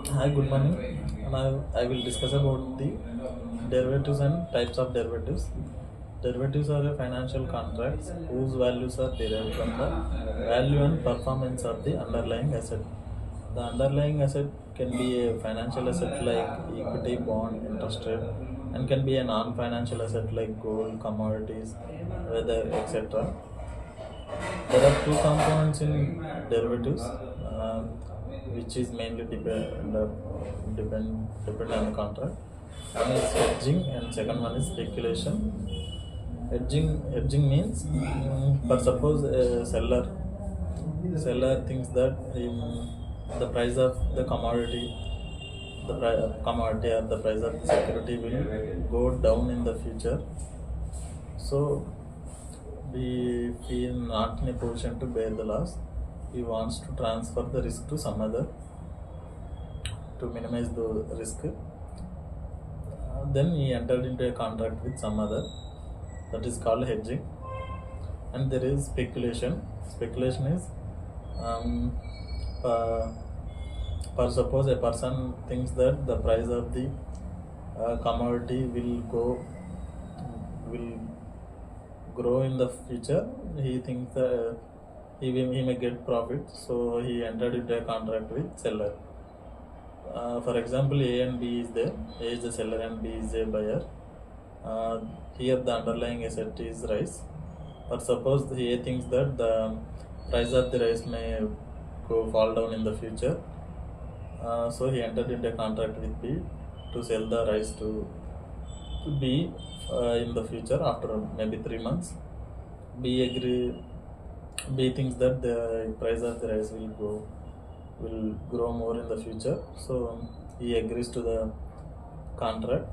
Hi, good morning. Now I will discuss about the derivatives and types of derivatives. Derivatives are a financial contracts whose values are derived from the value and performance of the underlying asset. The underlying asset can be a financial asset like equity, bond, interest rate, and can be a non-financial asset like gold, commodities, weather, etc. There are two components in derivatives, which is mainly depend on the contract. One is hedging, and second one is speculation. Hedging means, for suppose a seller thinks that the price of the commodity, or the price of the security will go down in the future. So we feel not in a position to bear the loss. He wants to transfer the risk to some other to minimize the risk. Then he entered into a contract with some other, that is called hedging. And there is speculation. Speculation is, uh, for suppose a person thinks that the price of the commodity will grow in the future. He thinks that he may get profit, so he entered into a contract with seller. For example, A and B is there. A is the seller and B is a buyer. Here the underlying asset is rice. But suppose A thinks that the price of the rice may fall down in the future. So he entered into a contract with B to sell the rice to B in the future after maybe 3 months. B thinks that the price of the rice will grow more in the future, so he agrees to the contract.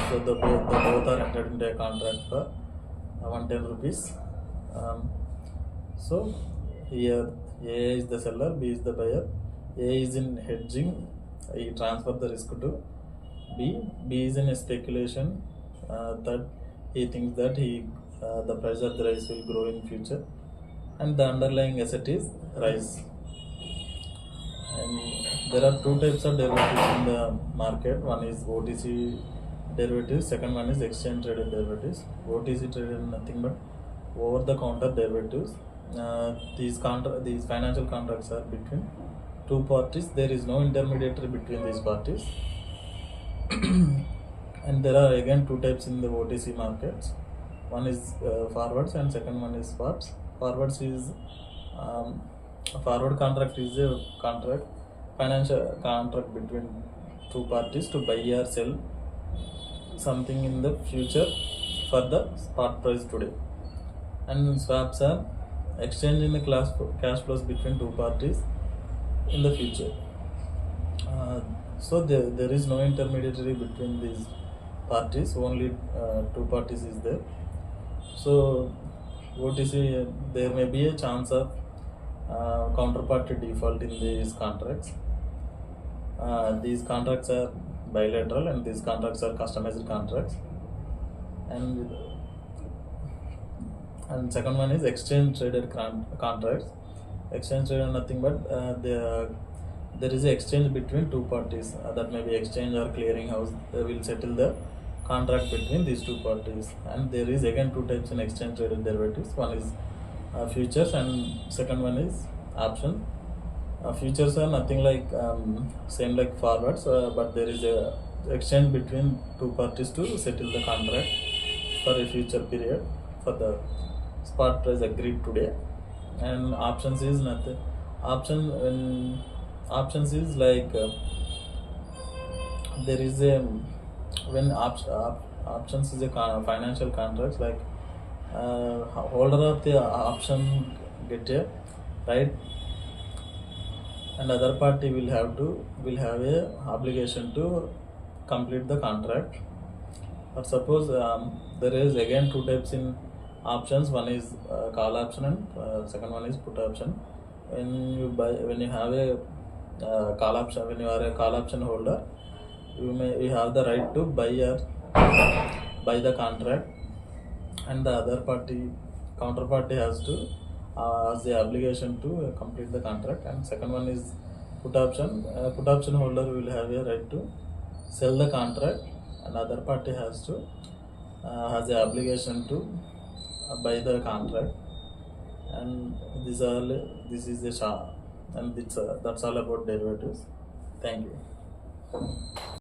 So the both are entered into a contract for 110 rupees. So here A is the seller, B is the buyer. A is in hedging, he transfer the risk to B. B is in a speculation, that he thinks that the price of the rice will grow in future, and the underlying asset is rice. And there are two types of derivatives in the market. One is OTC derivatives, second one is exchange traded derivatives. OTC traded nothing but over the counter derivatives. These financial contracts are between two parties. There is no intermediary between these parties. And there are again two types in the OTC markets. One is forwards and second one is swaps. Forwards is forward contract is a financial contract between two parties to buy or sell something in the future for the spot price today. And swaps are exchanging the cash flows between two parties in the future. So there is no intermediary between these parties, only two parties is there. So OTC, there may be a chance of counterparty default in these contracts. These contracts are bilateral and these contracts are customized contracts. And second one is exchange traded contracts. Exchange traded nothing but there is an exchange between two parties, that may be exchange or clearing house. They will settle the contract between these two parties. And there is again two types in exchange traded derivatives. One is futures and second one is option. Futures are nothing like same like forwards, but there is a exchange between two parties to settle the contract for a future period for the spot price agreed today. And options is nothing. Options is like there is a when options is a financial contracts, like holder of the option get a right, and other party will have a obligation to complete the contract. But suppose there is again two types in options. One is call option and second one is put option. When you have a call option, when you are a call option holder, you have the right to buy the contract, and the other counterparty has the obligation to complete the contract. And second one is Put option holder will have a right to sell the contract, and other party has the obligation to buy the contract. And this is the and that's all about derivatives. Thank you.